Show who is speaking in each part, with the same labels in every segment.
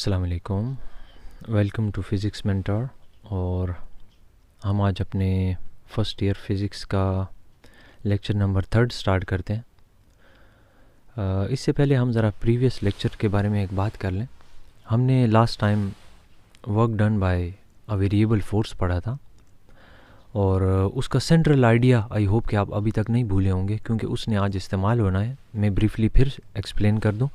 Speaker 1: अस्सलाम वालेकुम, welcome to physics mentor. और हम आज अपने फ़र्स्ट ईयर फ़िज़िक्स का लेक्चर नंबर 3 स्टार्ट करते हैं। इससे पहले हम ज़रा प्रीवियस लेक्चर के बारे में एक बात कर लें। हमने last time work done by a variable force पढ़ा था और उसका सेंट्रल आइडिया आई होप कि आप अभी तक नहीं भूले होंगे, क्योंकि उसने आज इस्तेमाल होना है। मैं ब्रीफली फिर एक्सप्लेन कर दूं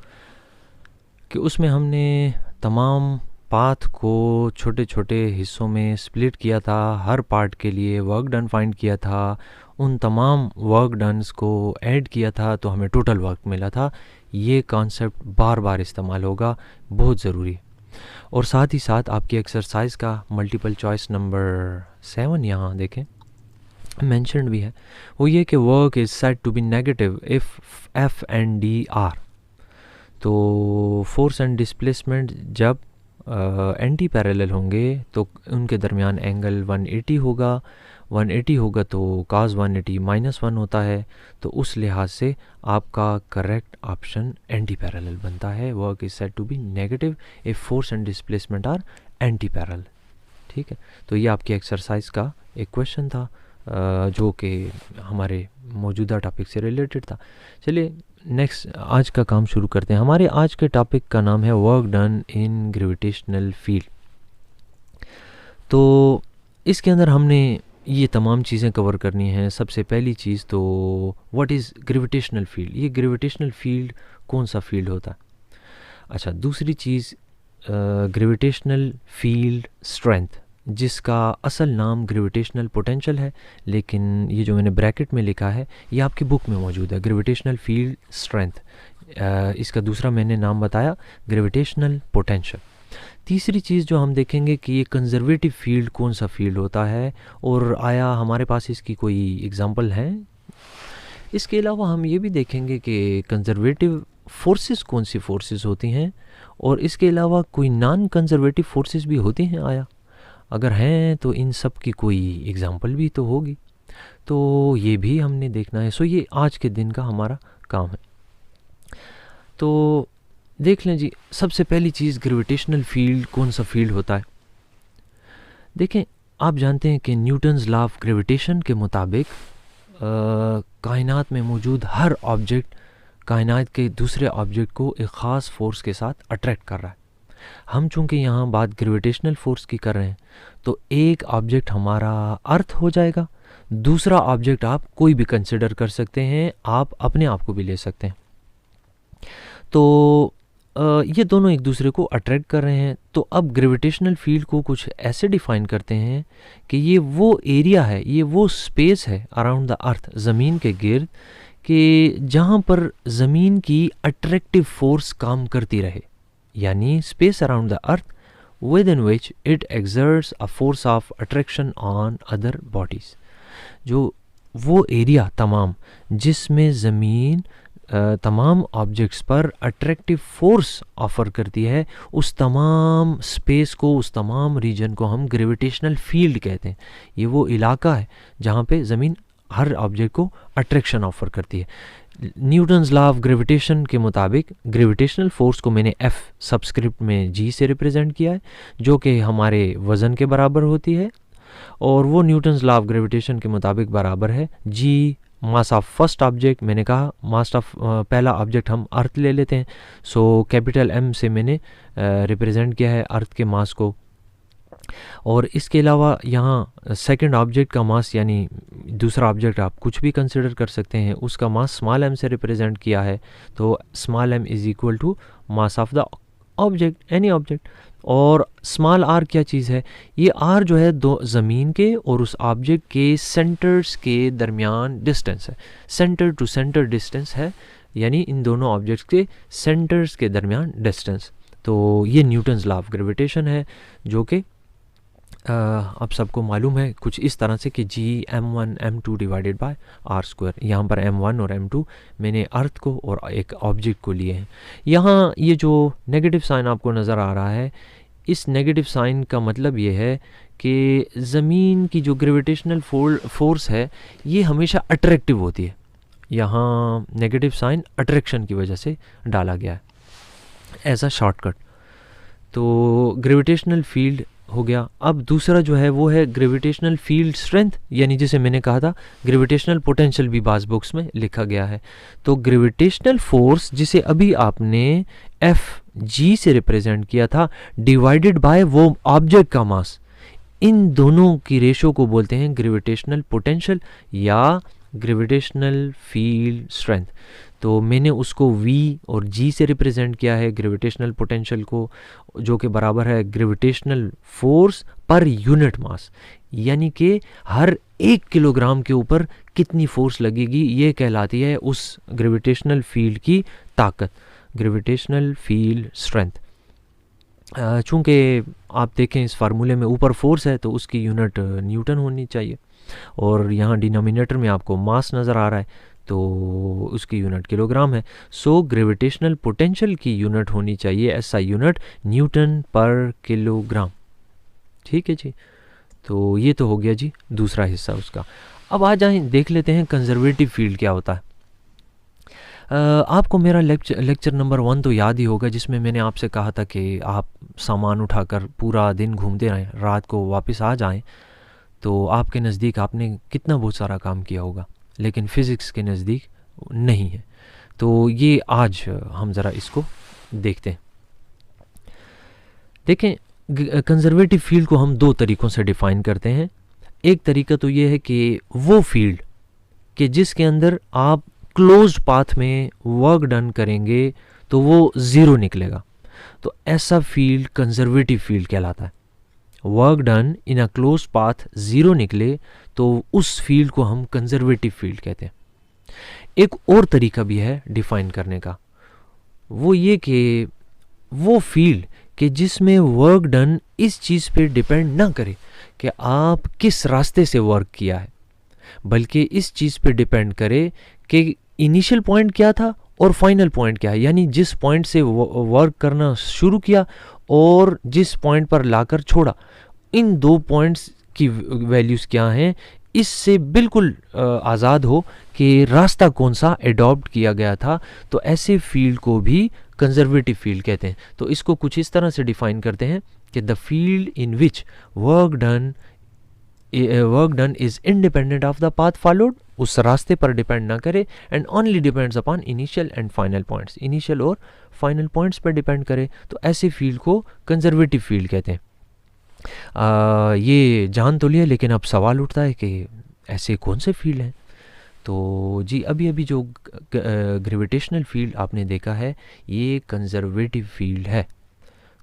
Speaker 1: कि उसमें हमने तमाम पाथ को छोटे छोटे हिस्सों में स्प्लिट किया था, हर पार्ट के लिए वर्क डन फाइंड किया था, उन तमाम वर्क डन्स को ऐड किया था तो हमें टोटल वर्क मिला था। ये कॉन्सेप्ट बार बार इस्तेमाल होगा, बहुत ज़रूरी है। और साथ ही साथ आपकी एक्सरसाइज का मल्टीपल चॉइस नंबर 7 यहाँ देखें मेंशन्ड भी है, वो ये कि work is said to be negative if F and D are. तो फोर्स एंड डिस्प्लेसमेंट जब एंटी पैरेलल होंगे तो उनके दरमियान एंगल 180 होगा। 180 होगा तो cos 180 -1 होता है। तो उस लिहाज से आपका करेक्ट ऑप्शन एंटी पैरेलल बनता है। Work is said to be negative if force and displacement are anti parallel. ठीक है, तो ये आपकी एक्सरसाइज का एक क्वेश्चन था जो कि हमारे मौजूदा टॉपिक से रिलेटेड था। चलिए नेक्स्ट आज का काम शुरू करते हैं। हमारे आज के टॉपिक का नाम है work done in gravitational field. तो इसके अंदर हमने ये तमाम चीज़ें कवर करनी हैं। सबसे पहली चीज़ तो व्हाट इज़ ग्रेविटेशनल फील्ड, ये ग्रेविटेशनल फील्ड कौन सा फील्ड होता है। अच्छा, दूसरी चीज़ ग्रेविटेशनल फील्ड स्ट्रेंथ, जिसका असल नाम ग्रेविटेशनल पोटेंशियल है, लेकिन ये जो मैंने ब्रैकेट में लिखा है ये आपकी बुक में मौजूद है, ग्रेविटेशनल फील्ड स्ट्रेंथ। इसका दूसरा मैंने नाम बताया ग्रेविटेशनल पोटेंशियल। तीसरी चीज़ जो हम देखेंगे कि ये कंजर्वेटिव फील्ड कौन सा फील्ड होता है और आया हमारे पास इसकी कोई एग्जांपल है। इसके अलावा हम ये भी देखेंगे कि कंजर्वेटिव फोर्सेस कौन सी फोर्सेस होती हैं और इसके अलावा कोई नॉन कंजर्वेटिव फोर्सेस भी होती हैं आया, अगर हैं तो इन सब की कोई एग्जांपल भी तो होगी, तो ये भी हमने देखना है। सो ये आज के दिन का हमारा काम है। तो देख लें जी, सबसे पहली चीज़ ग्रेविटेशनल फील्ड कौन सा फील्ड होता है। देखें, आप जानते हैं कि न्यूटन्स लॉ ऑफ ग्रेविटेशन के मुताबिक कायनात में मौजूद हर ऑब्जेक्ट कायनात के दूसरे ऑब्जेक्ट को एक ख़ास फोर्स के साथ अट्रैक्ट कर रहा है। हम चूँकि यहाँ बात ग्रेविटेशनल फोर्स की कर रहे हैं तो एक ऑब्जेक्ट हमारा अर्थ हो जाएगा, दूसरा ऑब्जेक्ट आप कोई भी कंसिडर कर सकते हैं, आप अपने आप को भी ले सकते हैं। तो ये दोनों एक दूसरे को अट्रैक्ट कर रहे हैं। तो अब ग्रेविटेशनल फील्ड को कुछ ऐसे डिफ़ाइन करते हैं कि ये वो एरिया है, ये वो स्पेस है अराउंड द अर्थ, ज़मीन के गिर्द, कि जहाँ पर ज़मीन की अट्रैक्टिव फोर्स काम करती रहे, यानी space around the earth within which it exerts a force of attraction on other bodies। जो वो एरिया तमाम जिसमें ज़मीन तमाम ऑब्जेक्ट्स पर अट्रैक्टिव फोर्स ऑफ़र करती है, उस तमाम स्पेस को, उस तमाम रीजन को हम ग्रेविटेशनल फील्ड कहते हैं। ये वो इलाका है जहाँ पे ज़मीन हर ऑब्जेक्ट को अट्रैक्शन ऑफ़र करती है। न्यूटन्स लॉ ऑफ ग्रेविटेशन के मुताबिक ग्रेविटेशनल फोर्स को मैंने एफ सबस्क्रिप्ट में जी से रिप्रेजेंट किया है, जो कि हमारे वज़न के बराबर होती है, और वो न्यूटन्स लॉ ऑफ ग्रेविटेशन के मुताबिक बराबर है जी मास ऑफ फर्स्ट ऑब्जेक्ट। मैंने कहा मास ऑफ पहला ऑब्जेक्ट हम अर्थ ले लेते हैं, सो कैपिटल एम से मैंने रिप्रेजेंट किया है अर्थ के मास को। और इसके अलावा यहाँ सेकंड ऑब्जेक्ट का मास, यानी दूसरा ऑब्जेक्ट आप कुछ भी कंसिडर कर सकते हैं, उसका मास स्मॉल एम से रिप्रेजेंट किया है, तो small M is equal to mass of the object, any object. और स्मॉल आर क्या चीज़ है, ये आर जो है दो ज़मीन के और उस ऑब्जेक्ट के सेंटर्स के दरमियान डिस्टेंस है, सेंटर टू सेंटर डिस्टेंस है, यानी इन दोनों ऑब्जेक्ट्स के सेंटर्स के दरमियान डिस्टेंस। तो ये न्यूटन्स लॉ ऑफ ग्रेविटेशन है, जो कि आप सबको मालूम है कुछ इस तरह से कि G m1 m2 divided by R square. यहाँ पर m1 और m2 मैंने अर्थ को और एक ऑब्जेक्ट को लिए हैं। यहाँ ये जो नेगेटिव साइन आपको नज़र आ रहा है, इस नेगेटिव साइन का मतलब ये है कि ज़मीन की जो ग्रेविटेशनल फोर्स है ये हमेशा अट्रैक्टिव होती है। यहाँ नेगेटिव साइन अट्रैक्शन की वजह से डाला गया है एज अ शॉर्टकट। तो ग्रेविटेशनल फील्ड हो गया। अब दूसरा जो है वो है ग्रेविटेशनल फील्ड स्ट्रेंथ, यानी जिसे मैंने कहा था ग्रेविटेशनल पोटेंशियल भी बाज़ बुक्स में लिखा गया है। तो ग्रेविटेशनल फोर्स जिसे अभी आपने एफ जी से रिप्रेजेंट किया था डिवाइडेड बाय वो ऑब्जेक्ट का मास, इन दोनों की रेशो को बोलते हैं ग्रेविटेशनल पोटेंशियल या ग्रेविटेशनल फील्ड स्ट्रेंथ। तो मैंने उसको V और G से रिप्रेजेंट किया है ग्रेविटेशनल पोटेंशियल को, जो कि बराबर है gravitational force per unit mass, यानी कि हर 1 किलोग्राम के ऊपर कितनी फोर्स लगेगी, ये कहलाती है उस ग्रेविटेशनल फील्ड की ताकत, ग्रेविटेशनल फील्ड स्ट्रेंथ। चूँकि आप देखें इस फार्मूले में ऊपर फोर्स है तो उसकी यूनिट न्यूटन होनी चाहिए, और यहाँ डिनोमिनेटर में आपको मास नज़र आ रहा है तो उसकी यूनिट किलोग्राम है। सो ग्रेविटेशनल पोटेंशियल की यूनिट होनी चाहिए ऐसा यूनिट न्यूटन पर किलोग्राम। ठीक है जी, तो ये तो हो गया जी दूसरा हिस्सा उसका। अब आ जाएं देख लेते हैं कंजर्वेटिव फील्ड क्या होता है। आपको मेरा लेक्चर नंबर 1 तो याद ही होगा, जिसमें मैंने आपसे कहा था कि आप सामान उठाकर पूरा दिन घूमते रहें, रात को वापस आ जाएं, तो आपके नज़दीक आपने कितना बहुत सारा काम किया होगा, लेकिन फ़िज़िक्स के नज़दीक नहीं है। तो ये आज हम ज़रा इसको देखते हैं। देखें कंजर्वेटिव फील्ड को हम 2 तरीक़ों से डिफ़ाइन करते हैं। एक तरीका तो ये है कि वो फील्ड कि जिसके अंदर आप क्लोज्ड पाथ में वर्क डन करेंगे तो वो ज़ीरो निकलेगा, तो ऐसा फील्ड कंजर्वेटिव फील्ड कहलाता है। Work done in a close path zero निकले तो उस फील्ड को हम कंजर्वेटिव फील्ड कहते हैं। एक और तरीका भी है डिफाइन करने का, वो ये कि वो फील्ड कि जिसमें वर्क डन इस चीज़ पे डिपेंड ना करे कि आप किस रास्ते से वर्क किया है, बल्कि इस चीज़ पे डिपेंड करे कि इनिशियल पॉइंट क्या था और फाइनल पॉइंट क्या है, यानी जिस पॉइंट से वर्क करना शुरू किया और जिस पॉइंट पर लाकर छोड़ा, इन 2 पॉइंट्स की वैल्यूज़ क्या हैं, इससे बिल्कुल आज़ाद हो कि रास्ता कौन सा एडॉप्ट किया गया था। तो ऐसे फील्ड को भी कंजर्वेटिव फील्ड कहते हैं। तो इसको कुछ इस तरह से डिफाइन करते हैं कि the field in which work done is independent of the path followed, उस रास्ते पर डिपेंड ना करे, and only depends upon initial and final points, initial और फाइनल पॉइंट्स पर डिपेंड करे, तो ऐसे फील्ड को कंजर्वेटिव फील्ड कहते हैं। ये जान तो लिया, लेकिन अब सवाल उठता है कि ऐसे कौन से फील्ड हैं। तो जी अभी जो ग्रेविटेशनल फील्ड आपने देखा है ये कंजर्वेटिव फील्ड है।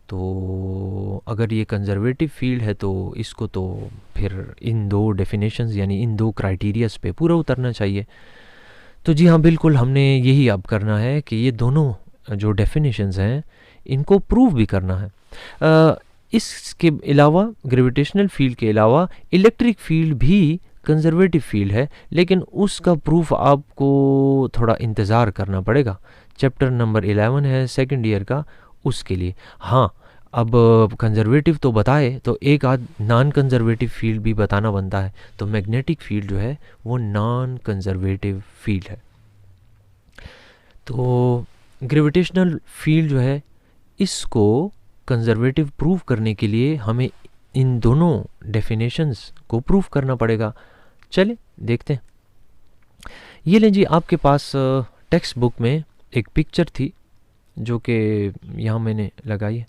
Speaker 1: तो अगर ये कंजर्वेटिव फील्ड है तो इसको तो फिर इन 2 डेफिनेशंस यानी इन 2 क्राइटेरियाज पे पूरा उतरना चाहिए। तो जी हाँ, बिल्कुल हमने यही अब करना है कि ये दोनों जो डेफिनेशंस हैं इनको प्रूव भी करना है। इसके अलावा ग्रेविटेशनल फील्ड के अलावा इलेक्ट्रिक फील्ड भी कंजर्वेटिव फील्ड है, लेकिन उसका प्रूफ आपको थोड़ा इंतज़ार करना पड़ेगा। चैप्टर नंबर 11 है 2nd ईयर का, उसके लिए। हाँ, अब कंजर्वेटिव तो बताए तो एक आध नॉन कंजर्वेटिव फील्ड भी बताना बनता है। तो मैग्नेटिक फील्ड जो है वो नॉन कंजर्वेटिव फील्ड है। तो ग्रेविटेशनल फील्ड जो है इसको कंजर्वेटिव प्रूव करने के लिए हमें इन दोनों डेफिनेशंस को प्रूव करना पड़ेगा। चलिए देखते हैं। ये लें जी, आपके पास टेक्स्ट बुक में एक पिक्चर थी जो कि यहाँ मैंने लगाई है।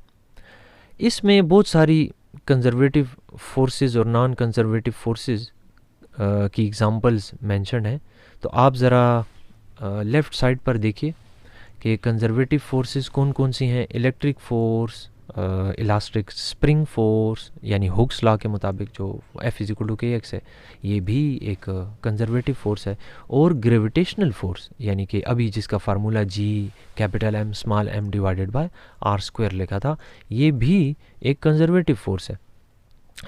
Speaker 1: इसमें बहुत सारी कंजर्वेटिव फोर्सेस और नॉन कंजर्वेटिव फोर्सेस की एग्जांपल्स मेंशन है। तो आप ज़रा लेफ़्ट साइड पर देखिए कि कंजर्वेटिव फोर्सेस कौन कौन सी हैं। Electric force, elastic spring force यानी हुक्स लॉ के मुताबिक जो F=kx है, ये भी एक कंजर्वेटिव फोर्स है। और ग्रेविटेशनल फोर्स यानी कि अभी जिसका फार्मूला G(M)r² लिखा था, ये भी एक कंजर्वेटिव फोर्स है।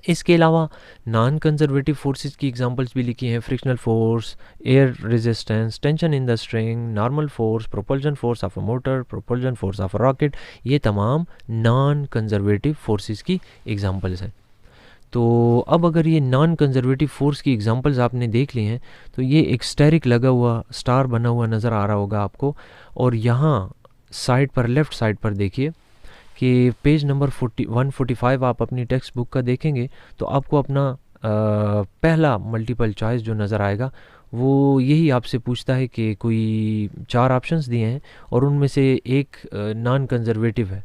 Speaker 1: इसके अलावा नॉन कंजर्वेटिव फोर्सेस की एग्जांपल्स भी लिखी हैं। Frictional force, air resistance, tension in the string, normal force, propulsion force of a motor, propulsion force of a rocket, ये तमाम नॉन कंजर्वेटिव फोर्सेस की एग्जांपल्स हैं। तो अब अगर ये नॉन कंजर्वेटिव फोर्स की एग्जांपल्स आपने देख ली हैं तो ये एक स्टेरिक लगा हुआ स्टार बना हुआ नज़र आ रहा होगा आपको। और यहाँ साइड पर, लेफ़्ट साइड पर देखिए कि पेज नंबर 145 आप अपनी टेक्स्ट बुक का देखेंगे तो आपको अपना पहला मल्टीपल चॉइस जो नज़र आएगा वो यही आपसे पूछता है कि कोई 4 ऑप्शंस दिए हैं और उनमें से एक नॉन कंजर्वेटिव है,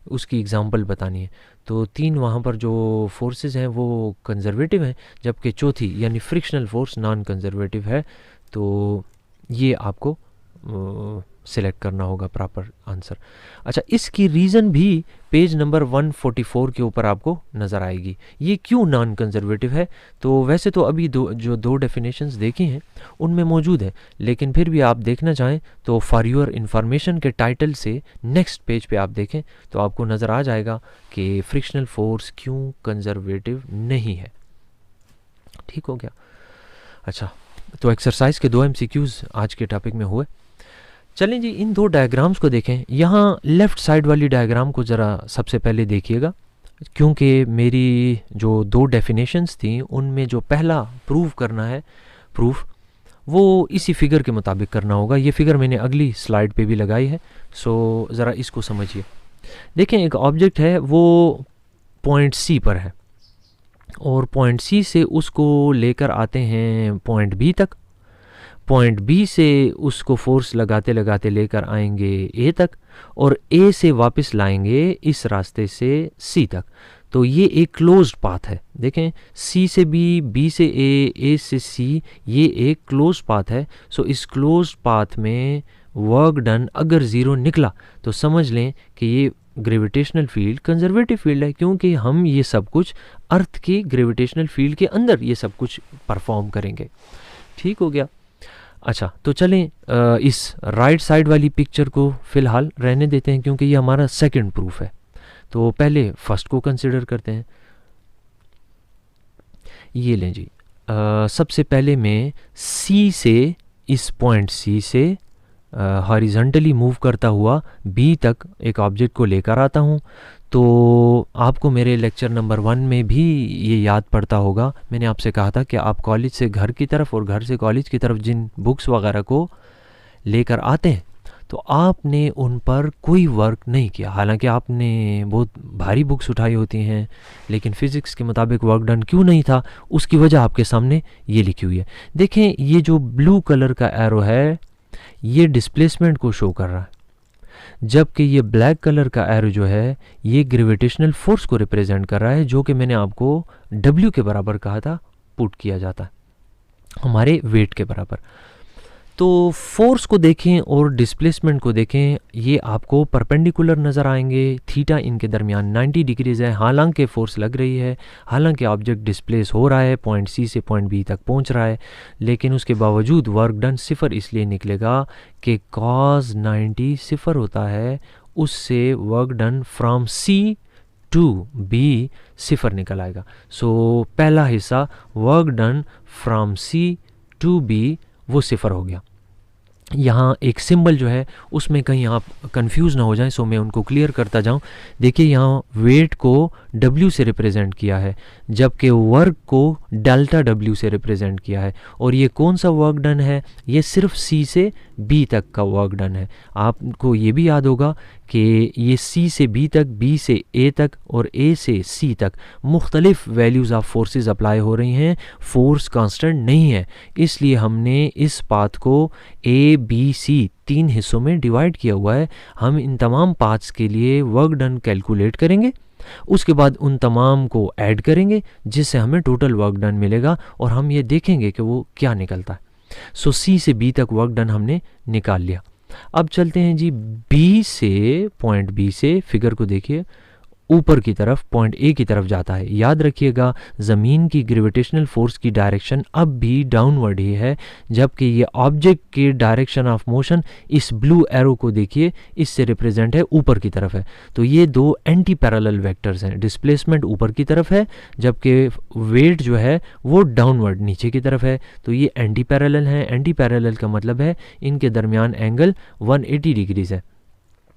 Speaker 1: उसकी एग्जांपल बतानी है। तो 3 वहाँ पर जो फोर्सेस हैं वो कंजर्वेटिव हैं, जबकि चौथी यानी फ्रिक्शनल फोर्स नॉन कंजर्वेटिव है। तो ये आपको सिलेक्ट करना होगा प्रॉपर आंसर। अच्छा, इसकी रीज़न भी पेज नंबर 144 के ऊपर आपको नज़र आएगी। ये क्यों नॉन कंजर्वेटिव है? तो वैसे तो अभी दो डेफिनेशंस देखी हैं उनमें मौजूद है, लेकिन फिर भी आप देखना चाहें तो फॉर योर इन्फॉर्मेशन के टाइटल से नेक्स्ट पेज पे आप देखें तो आपको नज़र आ जाएगा कि फ्रिक्शनल फोर्स क्यों कंजर्वेटिव नहीं है। ठीक हो गया। अच्छा, तो एक्सरसाइज के 2 MCQs आज के टॉपिक में हुए। चलें जी, इन 2 डायग्राम्स को देखें। यहाँ लेफ़्ट साइड वाली डायग्राम को ज़रा सबसे पहले देखिएगा, क्योंकि मेरी जो 2 डेफिनेशंस थी उनमें जो पहला प्रूव करना है प्रूफ वो इसी फिगर के मुताबिक करना होगा। ये फिगर मैंने अगली स्लाइड पे भी लगाई है, सो ज़रा इसको समझिए। देखें, एक ऑब्जेक्ट है वो पॉइंट C पर है और पॉइंट C से उसको लेकर आते हैं पॉइंट B तक। पॉइंट B से उसको फोर्स लगाते लगाते लेकर आएंगे A तक और A से वापस लाएंगे इस रास्ते से C तक। तो ये एक क्लोज्ड पाथ है। देखें, C से B, B से A, A से C, ये एक क्लोज्ड पाथ है। सो इस क्लोज्ड पाथ में वर्क डन अगर 0 निकला तो समझ लें कि ये ग्रेविटेशनल फील्ड कंजर्वेटिव फील्ड है, क्योंकि हम ये सब कुछ अर्थ की ग्रेविटेशनल फील्ड के अंदर ये सब कुछ परफॉर्म करेंगे। ठीक हो गया। अच्छा, तो चलें इस राइट साइड वाली पिक्चर को फ़िलहाल रहने देते हैं, क्योंकि ये हमारा सेकंड प्रूफ है। तो पहले फर्स्ट को कंसिडर करते हैं। ये लें जी, सबसे पहले मैं C से, इस पॉइंट C से हॉरिजॉन्टली मूव करता हुआ B तक एक ऑब्जेक्ट को लेकर आता हूँ। तो आपको मेरे लेक्चर नंबर 1 में भी ये याद पड़ता होगा, मैंने आपसे कहा था कि आप कॉलेज से घर की तरफ और घर से कॉलेज की तरफ जिन बुक्स वगैरह को लेकर आते हैं तो आपने उन पर कोई वर्क नहीं किया। हालांकि आपने बहुत भारी बुक्स उठाई होती हैं, लेकिन फ़िज़िक्स के मुताबिक वर्क डन क्यों नहीं था उसकी वजह आपके सामने ये लिखी हुई है। देखें, ये जो ब्लू कलर का एरो है ये डिस्प्लेसमेंट को शो कर रहा है, जबकि ये ब्लैक कलर का एरो जो है ये ग्रेविटेशनल फोर्स को रिप्रेजेंट कर रहा है, जो कि मैंने आपको W के बराबर कहा था, पुट किया जाता है हमारे वेट के बराबर। तो फोर्स को देखें और डिस्प्लेसमेंट को देखें, ये आपको परपेंडिकुलर नज़र आएंगे। थीटा इनके दरमियान 90 डिग्रीज़ है। हालांकि फोर्स लग रही है, हालांकि ऑब्जेक्ट डिस्प्लेस हो रहा है, पॉइंट C से पॉइंट B तक पहुंच रहा है, लेकिन उसके बावजूद वर्क डन 0 इसलिए निकलेगा कि cos 90 0 होता है, उससे work done from C to B 0 निकल आएगा। सो पहला हिस्सा work done from C to B वो 0 हो गया। यहाँ एक सिंबल जो है उसमें कहीं आप कंफ्यूज ना हो जाएं, सो मैं उनको क्लियर करता जाऊँ। देखिए, यहाँ वेट को W से रिप्रेजेंट किया है, जबकि वर्क को डेल्टा W से रिप्रेजेंट किया है। और ये कौन सा वर्क डन है? ये सिर्फ C से B तक का वर्क डन है। आपको ये भी याद होगा कि ये C से B तक, B से A तक और A से C तक मुख्तलिफ वैल्यूज़ ऑफ फोर्सेस अप्लाई हो रही हैं, फोर्स कांस्टेंट नहीं है। इसलिए हमने इस पाथ को A, B, C 3 हिस्सों में डिवाइड किया हुआ है। हम इन तमाम पाथ्स के लिए वर्क डन कैलकुलेट करेंगे, उसके बाद उन तमाम को ऐड करेंगे, जिससे हमें टोटल वर्क डन मिलेगा और हम ये देखेंगे कि वो क्या निकलता है। सो C से B तक वर्क डन हमने निकाल लिया। अब चलते हैं जी B से, पॉइंट B से फिगर को देखिए, ऊपर की तरफ पॉइंट A की तरफ जाता है। याद रखिएगा, ज़मीन की ग्रेविटेशनल फोर्स की डायरेक्शन अब भी डाउनवर्ड ही है, जबकि ये ऑब्जेक्ट के डायरेक्शन ऑफ मोशन इस ब्लू एरो को देखिए, इससे रिप्रेजेंट है ऊपर की तरफ है। तो ये 2 एंटी पैरेलल वेक्टर्स हैं। डिस्प्लेसमेंट ऊपर की तरफ है, जबकि वेट जो है वो डाउनवर्ड नीचे की तरफ है। तो ये एंटी पैरेलल हैं। एंटी पैरेलल का मतलब है इनके दरमियान एंगल 180 डिग्रीज़ है।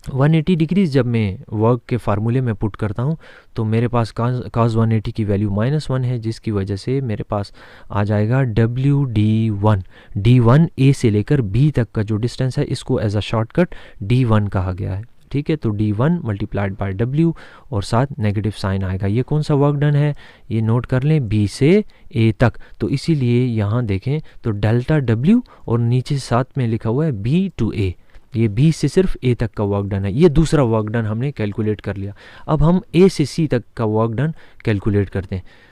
Speaker 1: 180 डिग्रीज़ जब मैं वर्क के फार्मूले में पुट करता हूँ तो मेरे पास cos 180 की वैल्यू -1 है, जिसकी वजह से मेरे पास आ जाएगा WD1। D1 A से लेकर B तक का जो डिस्टेंस है इसको एज अ शॉर्टकट D1 कहा गया है। ठीक है। तो D1 मल्टीप्लाइड बाय W और साथ नेगेटिव साइन आएगा। ये कौन सा वर्क डन है, ये नोट कर लें, B से A तक। तो इसीलिए यहाँ देखें तो डेल्टा W और नीचे साथ में लिखा हुआ है B to A, ये B से सिर्फ A तक का वर्क डन है। ये दूसरा वर्क डन हमने कैलकुलेट कर लिया। अब हम A से C तक का वर्क डन कैलकुलेट करते हैं।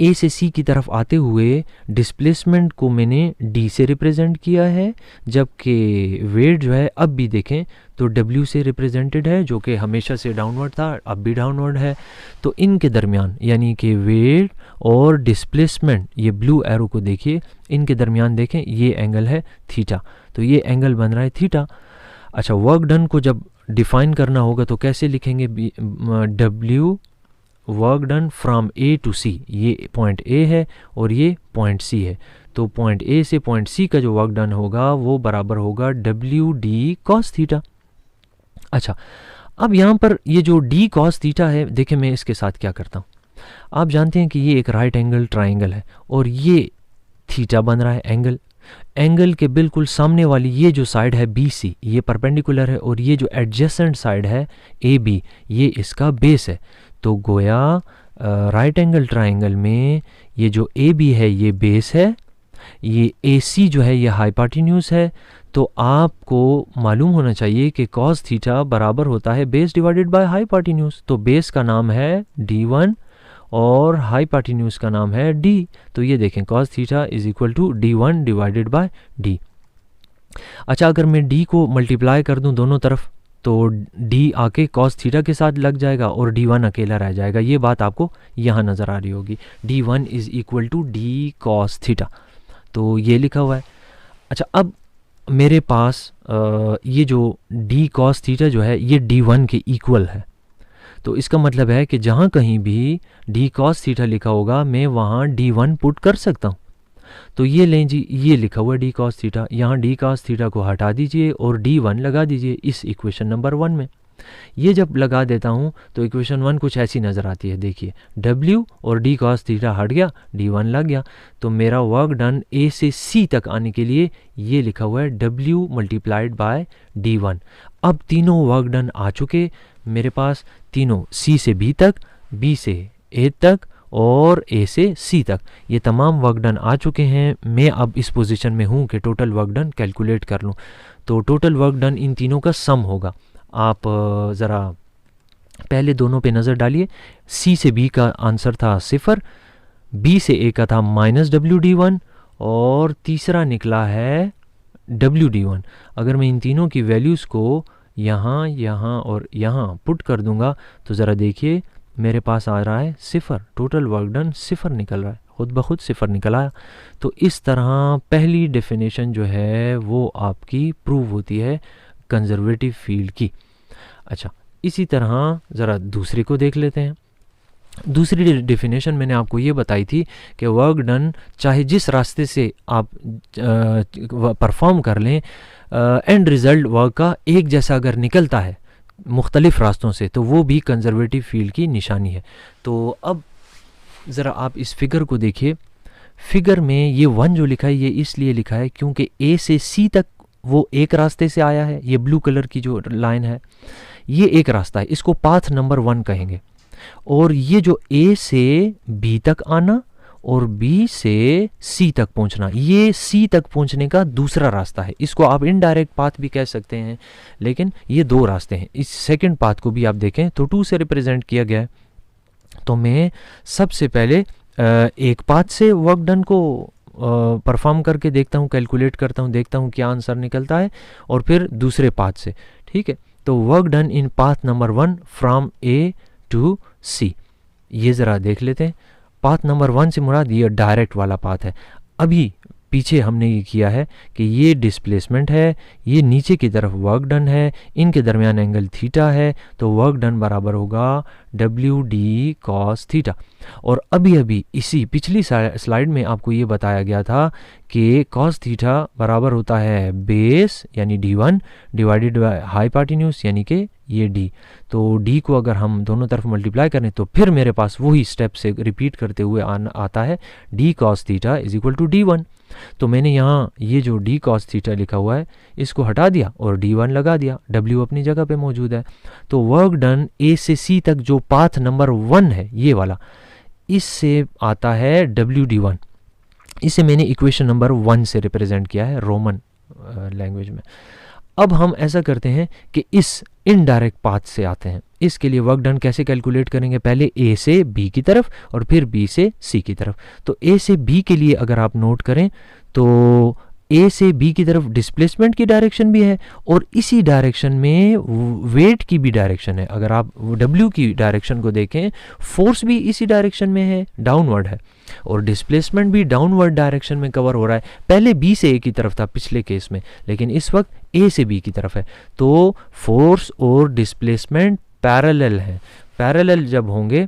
Speaker 1: A से C की तरफ आते हुए डिस्प्लेसमेंट को मैंने D से रिप्रेजेंट किया है, जबकि वेट जो है अब भी देखें तो W से रिप्रेजेंटेड है, जो कि हमेशा से डाउनवर्ड था, अब भी डाउनवर्ड है। तो इनके दरमियान यानी कि वेट और डिस्प्लेसमेंट, ये ब्लू एरो को देखिए, इनके दरमियान देखें ये एंगल है थीटा, तो ये एंगल बन रहा है थीटा। अच्छा, वर्क डन को जब डिफाइन करना होगा तो कैसे लिखेंगे, W work done from A to C, ये पॉइंट A है और ये पॉइंट C है। तो पॉइंट A से पॉइंट C का जो वर्क डन होगा वो बराबर होगा WD cos थीटा। अच्छा, अब यहाँ पर ये जो D cos थीटा है, देखिए मैं इसके साथ क्या करता हूँ। आप जानते हैं कि ये एक राइट एंगल ट्राइंगल है और ये थीटा बन रहा है एंगल। एंगल के बिल्कुल सामने वाली ये जो साइड है BC, ये परपेंडिकुलर है, और ये जो एडजेसेंट साइड है AB, ये इसका बेस है। तो गोया राइट एंगल ट्राइंगल में ये जो AB है ये बेस है, ये AC जो है ये हाइपोटेन्यूज है। तो आपको मालूम होना चाहिए कि cos थीटा बराबर होता है बेस डिवाइडेड बाय हाइपोटेन्यूज। तो बेस का नाम है D1 और हाइपोटेन्यूज का नाम है D। तो ये देखें cos theta is equal to D1 divided by D। अच्छा, अगर मैं D को मल्टीप्लाई कर दूं दोनों तरफ तो D आके cos थीटा के साथ लग जाएगा और D1 अकेला रह जाएगा। ये बात आपको यहाँ नज़र आ रही होगी, D1 is equal to D cos theta, तो ये लिखा हुआ है। अच्छा, अब मेरे पास ये जो D cos थीटा जो है ये D1 के इक्वल है। तो इसका मतलब है कि जहाँ कहीं भी D cos थीटा लिखा होगा मैं वहाँ D1 पुट कर सकता हूँ। तो ये लें जी, ये लिखा हुआ D cos थीटा, यहाँ D cos थीटा को हटा दीजिए और D1 लगा दीजिए इस इक्वेशन नंबर 1 में। ये जब लगा देता हूँ तो इक्वेशन 1 कुछ ऐसी नज़र आती है, देखिए W और D cos थीटा हट गया, D1 लग गया। तो मेरा वर्क डन A से C तक आने के लिए ये लिखा हुआ है W मल्टीप्लाइड बाय D1। अब तीनों वर्क डन आ चुके मेरे पास, तीनों C से B तक, B से A तक और A से C तक, ये तमाम वर्क डन आ चुके हैं। मैं अब इस पोजीशन में हूँ कि टोटल वर्क डन कैलकुलेट कर लूँ। तो टोटल वर्क डन इन तीनों का सम होगा। आप ज़रा पहले दोनों पे नज़र डालिए। C से B का आंसर था 0, B से A का था -WD1 और तीसरा निकला है WD1। अगर मैं इन तीनों की वैल्यूज़ को यहाँ, यहाँ और यहाँ पुट कर दूंगा तो ज़रा देखिए मेरे पास आ रहा है 0, टोटल वर्क डन 0 निकल रहा है, खुद ब खुद 0 निकल आया। तो इस तरह पहली डेफिनेशन जो है वो आपकी प्रूव होती है कंजर्वेटिव फील्ड की। अच्छा, इसी तरह ज़रा दूसरे को देख लेते हैं। दूसरी डेफिनेशन मैंने आपको ये बताई थी कि वर्क डन चाहे जिस रास्ते से आप परफॉर्म कर लें, एंड रिज़ल्ट वर्क का एक जैसा अगर निकलता है मुख्तलिफ रास्तों से तो वो भी कंजर्वेटिव फील्ड की निशानी है। तो अब ज़रा आप इस फिगर को देखिए। फिगर में ये 1 जो लिखा है ये इसलिए लिखा है क्योंकि A से C तक वो एक रास्ते से आया है। ये ब्लू कलर की जो लाइन है ये एक रास्ता है, इसको पाथ नंबर 1 कहेंगे। और ये जो A से B तक आना और B से C तक पहुंचना, ये C तक पहुंचने का दूसरा रास्ता है। इसको आप इनडायरेक्ट पाथ भी कह सकते हैं, लेकिन ये 2 रास्ते हैं। इस सेकंड पाथ को भी आप देखें तो 2 से रिप्रेजेंट किया गया है। तो मैं सबसे पहले एक पाथ से वर्क डन को परफॉर्म करके देखता हूँ, कैलकुलेट करता हूँ, देखता हूँ क्या आंसर निकलता है, और फिर दूसरे पाथ से, ठीक है। तो work done in path number 1 from A to C, ये ज़रा देख लेते हैं। पाथ नंबर 1 से मुराद ये डायरेक्ट वाला पाथ है। अभी पीछे हमने ये किया है कि ये डिस्प्लेसमेंट है, ये नीचे की तरफ वर्क डन है, इनके दरमियान एंगल थीटा है, तो वर्क डन बराबर होगा WD cos थीटा। और अभी इसी पिछली स्लाइड में आपको ये बताया गया था कि cos थीटा बराबर होता है बेस यानी D1 डिवाइडेड बाय हाइपोटेन्यूज यानी कि ये D। तो D को अगर हम दोनों तरफ मल्टीप्लाई करें तो फिर मेरे पास वही स्टेप से रिपीट करते हुए आता है D cos theta is equal to D1। तो मैंने यहाँ ये जो d cos थीटा लिखा हुआ है इसको हटा दिया और d1 लगा दिया, w अपनी जगह पे मौजूद है। तो वर्क डन a से c तक जो पाथ नंबर 1 है ये वाला, इससे आता है WD1। इसे मैंने इक्वेशन नंबर 1 से रिप्रेजेंट किया है रोमन लैंग्वेज में। अब हम ऐसा करते हैं कि इस इनडायरेक्ट पाथ से आते हैं। इसके लिए वर्क डन कैसे कैलकुलेट करेंगे, पहले ए से बी की तरफ और फिर बी से सी की तरफ। तो ए से बी के लिए अगर आप नोट करें तो ए से बी की तरफ डिस्प्लेसमेंट की डायरेक्शन भी है और इसी डायरेक्शन में वेट की भी डायरेक्शन है। अगर आप डब्ल्यू की डायरेक्शन को देखें, फोर्स भी इसी डायरेक्शन में है, डाउनवर्ड है, और डिस्प्लेसमेंट भी डाउनवर्ड डायरेक्शन में कवर हो रहा है। पहले बी से ए की तरफ था पिछले केस में, लेकिन इस वक्त ए से बी की तरफ है। तो फोर्स और डिस्प्लेसमेंट पैरेलल है। पैरेलल जब होंगे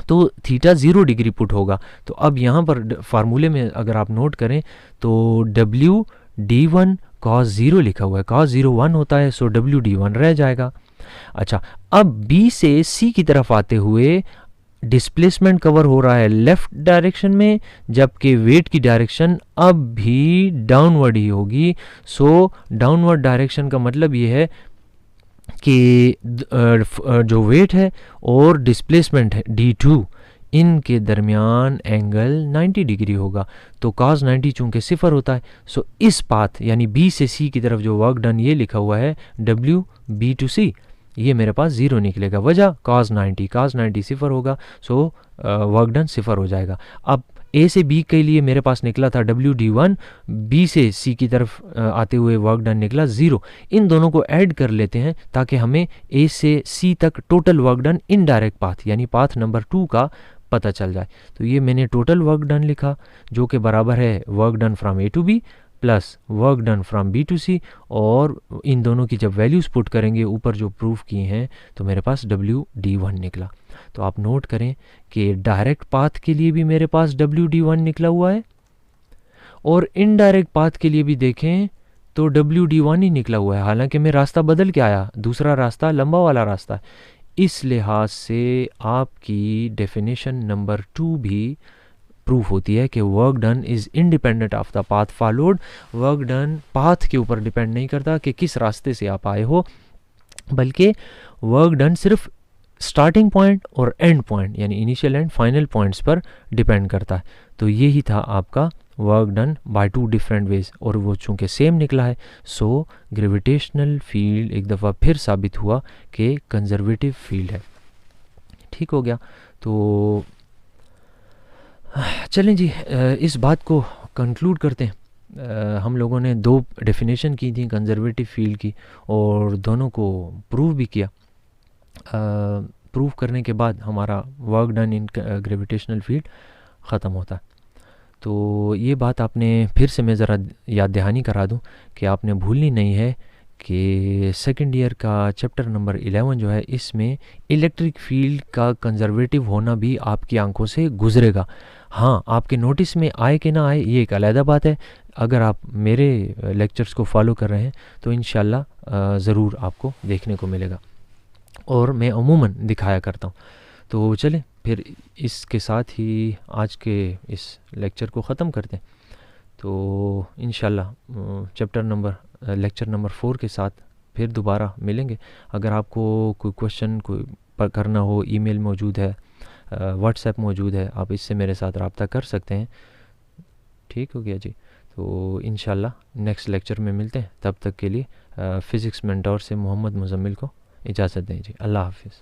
Speaker 1: तो थीटा 0 डिग्री पुट होगा। तो अब यहाँ पर फार्मूले में अगर आप नोट करें तो डब्ल्यू डी वन कॉस 0 लिखा हुआ है, कॉस 0 1 होता है, सो डब्ल्यू डी वन रह जाएगा। अच्छा, अब बी से सी की तरफ आते हुए डिस्प्लेसमेंट कवर हो रहा है लेफ्ट डायरेक्शन में, जबकि वेट की डायरेक्शन अब भी डाउनवर्ड ही होगी। सो डाउनवर्ड डायरेक्शन का मतलब ये है कि जो वेट है और डिस्प्लेसमेंट है d2, इनके दरमियान एंगल 90 डिग्री होगा। तो cos 90 चूंकि सिफर होता है, सो इस पाथ यानी b से c की तरफ जो वर्क डन ये लिखा हुआ है w b to c, ये मेरे पास 0 निकलेगा। वजह cos 90 सिफर होगा, सो वर्क डन सिफर हो जाएगा। अब ए से बी के लिए मेरे पास निकला था WD1, बी से सी की तरफ आते हुए वर्क डन निकला 0। इन दोनों को ऐड कर लेते हैं ताकि हमें ए से सी तक total work done indirect path यानी पाथ नंबर 2 का पता चल जाए। तो ये मैंने टोटल वर्क डन लिखा जो कि बराबर है work done from A to B plus work done from B to C, और इन दोनों की जब वैल्यूज़ पुट करेंगे ऊपर जो प्रूफ किए हैं तो मेरे पास WD1 निकला। तो आप नोट करें कि डायरेक्ट पाथ के लिए भी मेरे पास WD1 निकला हुआ है और इनडायरेक्ट पाथ के लिए भी देखें तो WD1 ही निकला हुआ है। हालांकि मैं रास्ता बदल के आया, दूसरा रास्ता लंबा वाला रास्ता है। इस लिहाज से आपकी डेफिनेशन नंबर 2 भी प्रूफ होती है कि work done is independent of the path followed. Work done path के ऊपर डिपेंड नहीं करता कि किस रास्ते से आप आए हो, बल्कि वर्क डन सिर्फ स्टार्टिंग पॉइंट और एंड पॉइंट यानी इनिशियल एंड फाइनल पॉइंट्स पर डिपेंड करता है। तो यही था आपका work done by 2 different ways, और वो चूँकि सेम निकला है, सो ग्रेविटेशनल फील्ड एक दफ़ा फिर साबित हुआ कि कंजर्वेटिव फील्ड है। ठीक हो गया। तो चलें जी, इस बात को कंक्लूड करते हैं। हम लोगों ने 2 डेफिनेशन की थी कंजर्वेटिव फील्ड की और दोनों को प्रूव भी किया। प्रूफ करने के बाद हमारा work done in gravitational field ख़त्म होता है। तो ये बात आपने फिर से मैं ज़रा याद दहानी करा दूं कि आपने भूलनी नहीं है कि सेकंड ईयर का चैप्टर नंबर 11 जो है, इसमें इलेक्ट्रिक फील्ड का कंजर्वेटिव होना भी आपकी आंखों से गुजरेगा। हाँ, आपके नोटिस में आए कि ना आए ये एक अलग बात है। अगर आप मेरे लेक्चर्स को फॉलो कर रहे हैं तो इंशाल्लाह ज़रूर आपको देखने को मिलेगा, और मैं अमूमन दिखाया करता हूँ। तो चलें फिर इसके साथ ही आज के इस लेक्चर को ख़त्म करते हैं। तो इंशाल्लाह लेक्चर नंबर 4 के साथ फिर दोबारा मिलेंगे। अगर आपको कोई क्वेश्चन कोई करना हो, ईमेल मौजूद है, व्हाट्सएप मौजूद है, आप इससे मेरे साथ रब्ता कर सकते हैं। ठीक हो गया जी। तो इंशाल्लाह नेक्स्ट लेक्चर में मिलते हैं। तब तक के लिए फ़िज़िक्स मेंटोर से मोहम्मद मुज़म्मिल को इजाज़त दें जी। अल्लाह हाफ़िज़।